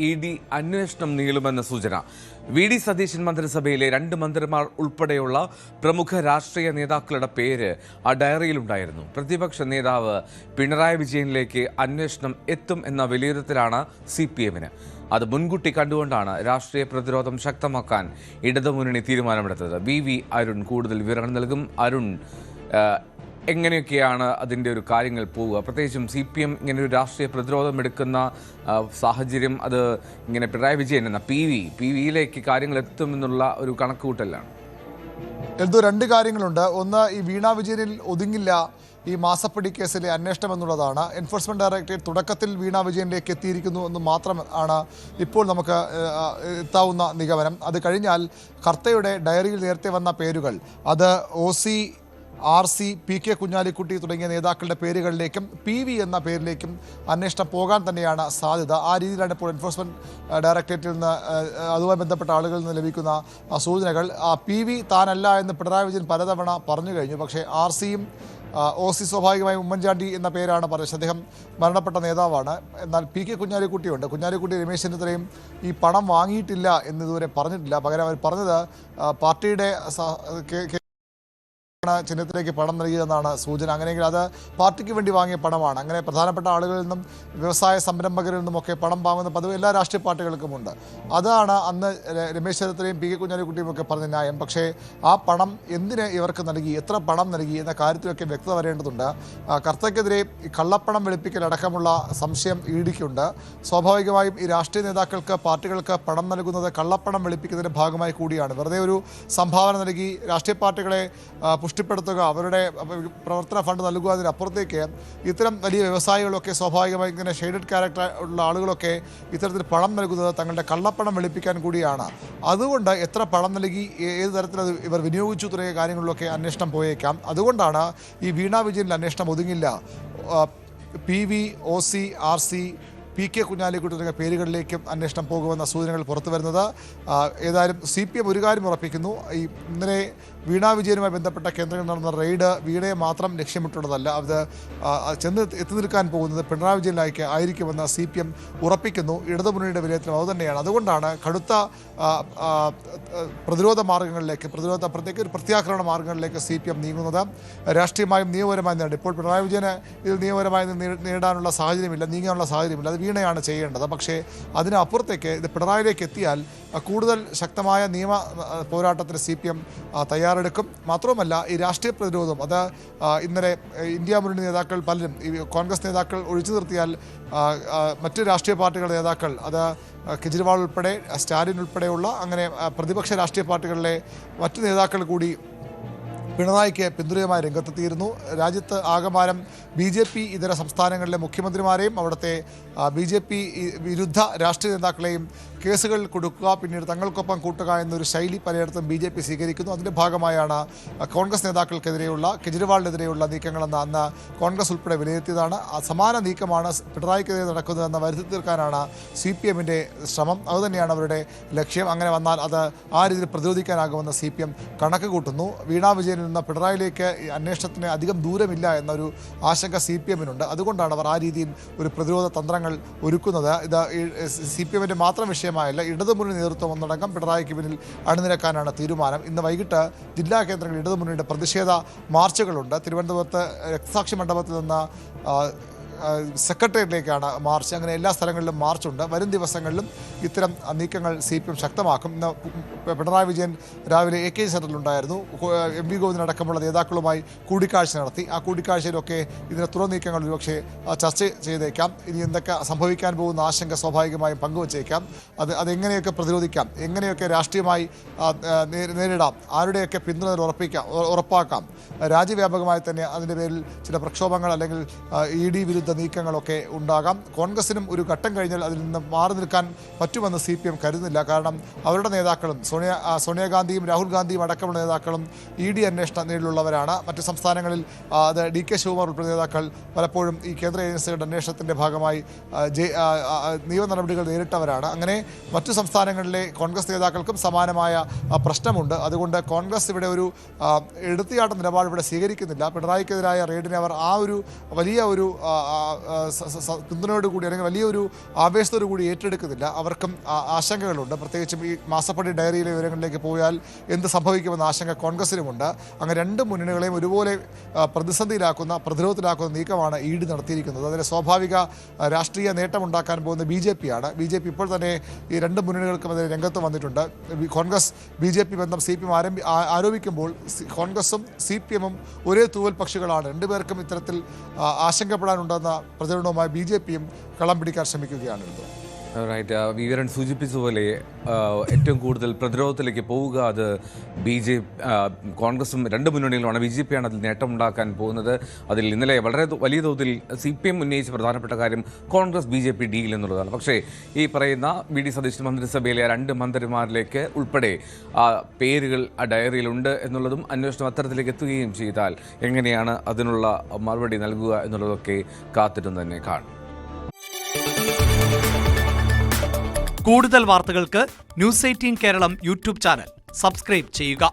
ED അന്വേഷണം നീളുമെന്ന സൂചന. VD Satheesan മന്ത്രിസഭയിലെ 2 മന്ത്രിമാർ ഉൾപ്പെടെയുള്ള പ്രമുഖ രാഷ്ട്രീയ നേതാക്കളുടെ പേര് ആ ഡയറിയിലുണ്ടായിരുന്നു. പ്രതിപക്ഷ നേതാവ് പിണറായി വിജയനിലേക്ക് അന്വേഷണം എത്തും എന്ന വിലയിരുത്തലാണ് CPM-ന്. അത് മുൻകൂട്ടി കണ്ടുകൊണ്ടാണ് രാഷ്ട്രീയ പ്രതിരോധം ശക്തമാക്കാൻ ഇടതുമുന്നണി തീരുമാനമെടുത്തത്. VV അരുൺ കൂടുതൽ വിവരങ്ങൾ നൽകും. അരുൺ, എങ്ങനെയൊക്കെയാണ് അതിൻ്റെ ഒരു കാര്യങ്ങൾ പോവുക? പ്രത്യേകിച്ചും CPM ഇങ്ങനെ ഒരു രാഷ്ട്രീയ പ്രതിരോധം എടുക്കുന്ന സാഹചര്യം, അത് ഇങ്ങനെ പിണറായി വിജയൻ എന്ന PV-യിലേക്ക് കാര്യങ്ങൾ എത്തുമെന്നുള്ള ഒരു കണക്കുകൂട്ടലാണ്. എന്തോ 2 കാര്യങ്ങളുണ്ട്. ഒന്ന്, ഈ വീണ വിജയനിൽ ഒതുങ്ങില്ല ഈ മാസപ്പടി കേസിലെ അന്വേഷണം എന്നുള്ളതാണ്. എൻഫോഴ്സ്മെന്റ് ഡയറക്ടറേറ്റ് തുടക്കത്തിൽ വീണ വിജയനിലേക്ക് എത്തിയിരിക്കുന്നു എന്ന് മാത്രമാണ് ഇപ്പോൾ നമുക്ക് എത്താവുന്ന നിഗമനം. അത് കഴിഞ്ഞാൽ കർത്തയുടെ ഡയറിയിൽ നേരത്തെ വന്ന പേരുകൾ, അത് OC, RC, PK കുഞ്ഞാലിക്കുട്ടി തുടങ്ങിയ നേതാക്കളുടെ പേരുകളിലേക്കും PV എന്ന പേരിലേക്കും അന്വേഷണം പോകാൻ തന്നെയാണ് സാധ്യത. ആ രീതിയിലാണ് ഇപ്പോൾ എൻഫോഴ്സ്മെന്റ് ഡയറക്ടറേറ്റിൽ നിന്ന് അതുമായി ബന്ധപ്പെട്ട ആളുകളിൽ നിന്ന് ലഭിക്കുന്ന സൂചനകൾ. PV താനല്ല എന്ന് പിണറായി വിജയൻ പലതവണ പറഞ്ഞു കഴിഞ്ഞു. പക്ഷേ RCയും OC സ്വാഭാവികമായും ഉമ്മൻചാണ്ടി എന്ന പേരാണ് പറയുന്നത്. അദ്ദേഹം മരണപ്പെട്ട നേതാവാണ്. എന്നാൽ PK കുഞ്ഞാലിക്കുട്ടിയുണ്ട്. കുഞ്ഞാലിക്കുട്ടി രമേശ് ചെന്നിത്തലയും ഈ പണം വാങ്ങിയിട്ടില്ല എന്നിതുവരെ പറഞ്ഞിട്ടില്ല. പകരം അവർ പറഞ്ഞത് പാർട്ടിയുടെ ചിഹ്നത്തിലേക്ക് പണം നൽകിയതെന്നാണ് സൂചന. അങ്ങനെയെങ്കിൽ അത് പാർട്ടിക്ക് വേണ്ടി വാങ്ങിയ പണമാണ്. അങ്ങനെ പ്രധാനപ്പെട്ട ആളുകളിൽ നിന്നും വ്യവസായ സംരംഭകരിൽ നിന്നുമൊക്കെ പണം വാങ്ങുന്ന പതിവ് എല്ലാ രാഷ്ട്രീയ പാർട്ടികൾക്കുമുണ്ട്. അതാണ് അന്ന് രമേശ് ചെന്നിത്തലയും PK കുഞ്ഞാലിക്കുട്ടിയും ഒക്കെ പറഞ്ഞ ന്യായം. പക്ഷേ ആ പണം എന്തിന് ഇവർക്ക് നൽകി, എത്ര പണം നൽകി എന്ന കാര്യത്തിലൊക്കെ വ്യക്തത വരേണ്ടതുണ്ട്. കർത്തയ്ക്കെതിരെ കള്ളപ്പണം വെളുപ്പിക്കലടക്കമുള്ള സംശയം EDക്കുണ്ട്. സ്വാഭാവികമായും ഈ രാഷ്ട്രീയ നേതാക്കൾക്ക്, പാർട്ടികൾക്ക് പണം നൽകുന്നത് കള്ളപ്പണം വെളുപ്പിക്കുന്നതിൻ്റെ ഭാഗമായി കൂടിയാണ്. വെറുതെ ഒരു സംഭാവന നൽകി രാഷ്ട്രീയ പാർട്ടികളെ പുഷ്ടിപ്പെടുത്തുക, അവരുടെ പ്രവർത്തന ഫണ്ട് നൽകുക, അതിനപ്പുറത്തേക്ക് ഇത്തരം വലിയ വ്യവസായികളൊക്കെ സ്വാഭാവികമായി ഇങ്ങനെ ഷെയ്ഡഡ് ക്യാരക്ടർ ഉള്ള ആളുകളൊക്കെ ഇത്തരത്തിൽ പണം നൽകുന്നത് തങ്ങളുടെ കള്ളപ്പണം വെളുപ്പിക്കാൻ കൂടിയാണ്. അതുകൊണ്ട് എത്ര പണം നൽകി, ഏത് തരത്തിൽ അത് ഇവർ വിനിയോഗിച്ചു തുടങ്ങിയ കാര്യങ്ങളിലൊക്കെ അന്വേഷണം പോയേക്കാം. അതുകൊണ്ടാണ് ഈ വീണ വിജയനിൽ അന്വേഷണം ഒതുങ്ങില്ല. PV, OC, RC, PK Kunhalikutty തുടങ്ങിയ പേരുകളിലേക്കും അന്വേഷണം പോകുമെന്ന സൂചനകൾ പുറത്തു വരുന്നത്. ഏതായാലും CPM ഒരു കാര്യം ഉറപ്പിക്കുന്നു, ഈ ഇന്നലെ വീണ വിജയനുമായി ബന്ധപ്പെട്ട കേന്ദ്രങ്ങളിൽ നടന്ന റെയ്ഡ് വീണയെ മാത്രം ലക്ഷ്യമിട്ടുള്ളതല്ല. അത് എത്തി നിൽക്കാൻ പോകുന്നത് പിണറായി വിജയനിലേക്ക് ആയിരിക്കുമെന്ന് CPM ഉറപ്പിക്കുന്നു. ഇടതുമുന്നണിയുടെ വിലയിരുത്തലും അതുതന്നെയാണ്. അതുകൊണ്ടാണ് കടുത്ത പ്രതിരോധ മാർഗങ്ങളിലേക്ക്, പ്രത്യേക ഒരു പ്രത്യാക്രമണ മാർഗങ്ങളിലേക്ക് CPM നീങ്ങുന്നത്. രാഷ്ട്രീയമായും നിയമപരമായും നേരിടും. ഇപ്പോൾ പിണറായി വിജയന് ഇതിൽ നിയമപരമായി നേരിടാനുള്ള സാഹചര്യമില്ല, നീങ്ങാനുള്ള സാഹചര്യമില്ല. അത് വീണയാണ് ചെയ്യേണ്ടത്. പക്ഷേ അതിനപ്പുറത്തേക്ക് ഇത് പിണറായിലേക്ക് എത്തിയാൽ കൂടുതൽ ശക്തമായ നിയമ പോരാട്ടത്തിന് CPM തയ്യാറെടുക്കും. മാത്രവുമല്ല, ഈ രാഷ്ട്രീയ പ്രതിരോധം അത് ഇന്നലെ ഇന്ത്യ മുന്നണി നേതാക്കൾ പലരും, ഈ കോൺഗ്രസ് നേതാക്കൾ ഒഴിച്ചു നിർത്തിയാൽ മറ്റ് രാഷ്ട്രീയ പാർട്ടികളുടെ നേതാക്കൾ, അത് കെജ്രിവാൾ ഉൾപ്പെടെ, സ്റ്റാലിൻ ഉൾപ്പെടെയുള്ള അങ്ങനെ പ്രതിപക്ഷ രാഷ്ട്രീയ പാർട്ടികളിലെ മറ്റ് നേതാക്കൾ കൂടി പിണറായിക്ക് പിന്തുണയുമായി രംഗത്തെത്തിയിരുന്നു. രാജ്യത്ത് ആകമാനം BJP ഇതര സംസ്ഥാനങ്ങളിലെ മുഖ്യമന്ത്രിമാരെയും അവിടുത്തെ BJP വിരുദ്ധ രാഷ്ട്രീയ നേതാക്കളെയും കേസുകൾ കൊടുക്കുക, പിന്നീട് തങ്ങൾക്കൊപ്പം കൂട്ടുക എന്നൊരു ശൈലി പലയിടത്തും BJP സ്വീകരിക്കുന്നു. അതിൻ്റെ ഭാഗമായാണ് കോൺഗ്രസ് നേതാക്കൾക്കെതിരെയുള്ള, കെജ്രിവാളിനെതിരെയുള്ള നീക്കങ്ങളെന്ന് അന്ന് കോൺഗ്രസ് ഉൾപ്പെടെ വിലയിരുത്തിയതാണ്. സമാന നീക്കമാണ് പിണറായിക്കെതിരെ നടക്കുന്നതെന്ന് വരുത്തി തീർക്കാനാണ് CPM-ൻ്റെ ശ്രമം. അതുതന്നെയാണ് അവരുടെ ലക്ഷ്യം. അങ്ങനെ വന്നാൽ അത് ആ രീതിയിൽ പ്രതിരോധിക്കാനാകുമെന്ന് CPM കണക്ക് കൂട്ടുന്നു. വീണ വിജയനിൽ നിന്ന് പിണറായിലേക്ക് അന്വേഷണത്തിന് അധികം ദൂരമില്ല എന്നൊരു ആശങ്ക CPM-നുണ്ട്. അതുകൊണ്ടാണ് അവർ ആ രീതിയിൽ ഒരു പ്രതിരോധ തന്ത്രങ്ങൾ ഒരുക്കുന്നത്. ഇത് CPM-ൻ്റെ മാത്രം വിഷയമായല്ല, ഇടതുമുന്നണി നേതൃത്വം ഒന്നടങ്കം പിണറായിക്ക് പിന്നിൽ അണിനിരക്കാനാണ് തീരുമാനം. ഇന്ന് വൈകിട്ട് ജില്ലാ കേന്ദ്രങ്ങളിൽ ഇടതുമുന്നണിയുടെ പ്രതിഷേധ മാർച്ചുകളുണ്ട്. തിരുവനന്തപുരത്ത് രക്തസാക്ഷി മണ്ഡപത്തിൽ നിന്ന് സെക്രട്ടേറിയറ്റിലേക്കാണ് മാർച്ച്. അങ്ങനെ എല്ലാ സ്ഥലങ്ങളിലും മാർച്ചുണ്ട്. വരും ദിവസങ്ങളിലും ഇത്തരം നീക്കങ്ങൾ CPM ശക്തമാക്കും. ഇന്ന് പിണറായി വിജയൻ രാവിലെ AK സെന്ററിലുണ്ടായിരുന്നു. MV ഗോവിന്ദൻ അടക്കമുള്ള നേതാക്കളുമായി കൂടിക്കാഴ്ച നടത്തി. ആ കൂടിക്കാഴ്ചയിലൊക്കെ ഇതിന് തുറ നീക്കങ്ങൾ ഒരുപക്ഷെ ചർച്ച ചെയ്തേക്കാം. ഇനി എന്തൊക്കെ സംഭവിക്കാൻ പോകുന്ന ആശങ്ക സ്വാഭാവികമായും പങ്കുവച്ചേക്കാം. അതെങ്ങനെയൊക്കെ പ്രതിരോധിക്കാം, എങ്ങനെയൊക്കെ രാഷ്ട്രീയമായി നേരിടാം, ആരുടെയൊക്കെ പിന്തുണ ഉറപ്പാക്കാം. രാജ്യവ്യാപകമായി തന്നെ അതിൻ്റെ പേരിൽ ചില പ്രക്ഷോഭങ്ങൾ അല്ലെങ്കിൽ ED വിരുദ്ധ നീക്കങ്ങളൊക്കെ ഉണ്ടാകാം. കോൺഗ്രസിനും ഒരു ഘട്ടം കഴിഞ്ഞാൽ അതിൽ നിന്ന് മാറി നിൽക്കാൻ പറ്റുമെന്ന് CPM കരുതുന്നില്ല. കാരണം അവരുടെ നേതാക്കളും സോണിയാഗാന്ധിയും രാഹുൽ ഗാന്ധിയും അടക്കമുള്ള നേതാക്കളും ED അന്വേഷണ നേരിലുള്ളവരാണ്. മറ്റ് സംസ്ഥാനങ്ങളിൽ അത് DK ശിവകുമാർ ഉൾപ്പെടെ നേതാക്കൾ പലപ്പോഴും ഈ കേന്ദ്ര ഏജൻസികളുടെ അന്വേഷണത്തിൻ്റെ ഭാഗമായി നിയമ നടപടികൾ നേരിട്ടവരാണ്. അങ്ങനെ മറ്റു സംസ്ഥാനങ്ങളിലെ കോൺഗ്രസ് നേതാക്കൾക്കും സമാനമായ പ്രശ്നമുണ്ട്. അതുകൊണ്ട് കോൺഗ്രസ് ഇവിടെ ഒരു എടുത്തിയാട്ട നിലപാട് ഇവിടെ സ്വീകരിക്കുന്നില്ല. പിണറായിക്കെതിരായ റെയ്ഡിനെ അവർ ആ ഒരു വലിയ ഒരു പിന്തുണയോടുകൂടി അല്ലെങ്കിൽ വലിയൊരു ആവേശത്തോടു കൂടി ഏറ്റെടുക്കുന്നില്ല. അവർക്കും ആശങ്കകളുണ്ട്. പ്രത്യേകിച്ചും ഈ മാസപ്പടി ഡയറിയിലെ വിവരങ്ങളിലേക്ക് പോയാൽ എന്ത് സംഭവിക്കുമെന്ന ആശങ്ക കോൺഗ്രസിനുമുണ്ട്. അങ്ങനെ രണ്ട് മുന്നണികളെയും ഒരുപോലെ പ്രതിസന്ധിയിലാക്കുന്ന പ്രതിരോധത്തിലാക്കുന്ന നീക്കമാണ് ഇ ഡി നടത്തിയിരിക്കുന്നത്. അതിന് സ്വാഭാവിക രാഷ്ട്രീയ നേട്ടമുണ്ടാക്കാൻ പോകുന്ന BJP ആണ്. BJP ഇപ്പോൾ തന്നെ ഈ രണ്ട് മുന്നണികൾക്കും അതിന് രംഗത്ത് വന്നിട്ടുണ്ട്. കോൺഗ്രസ് BJP ബന്ധം CPM ആരോപിക്കുമ്പോൾ കോൺഗ്രസും CPM ഒരേ തൂവൽ പക്ഷികളാണ്. രണ്ടുപേർക്കും ഇത്തരത്തിൽ ആശങ്കപ്പെടാനുണ്ടെന്ന പ്രചരണവുമായി BJPയും കളം പിടിക്കാൻ ശ്രമിക്കുകയാണ്. റൈറ്റ്, വിവരൻ സൂചിപ്പിച്ചതുപോലെ ഏറ്റവും കൂടുതൽ പ്രതിരോധത്തിലേക്ക് പോവുക അത് കോൺഗ്രസും രണ്ട് മുന്നണികളുമാണ്. BJP ആണ് അതിൽ നേട്ടമുണ്ടാക്കാൻ പോകുന്നത്. അതിൽ ഇന്നലെ വളരെ വലിയ തോതിൽ CPM ഉന്നയിച്ച പ്രധാനപ്പെട്ട കാര്യം കോൺഗ്രസ് BJP ഡീൽ എന്നുള്ളതാണ്. പക്ഷേ ഈ പറയുന്ന VD സതീശൻ മന്ത്രിസഭയിലെ രണ്ട് മന്ത്രിമാരിലേക്ക് ഉൾപ്പെടെ പേരുകൾ ആ ഡയറിയിലുണ്ട് എന്നുള്ളതും അന്വേഷണം അത്തരത്തിലേക്ക് എത്തുകയും ചെയ്താൽ എങ്ങനെയാണ് അതിനുള്ള മറുപടി നൽകുക എന്നുള്ളതൊക്കെ കാത്തിരുന്ന് തന്നെ കാണും. കൂടുതൽ വാർത്തകൾക്ക് News 18 Keralam YouTube channel subscribe ചെയ്യുക.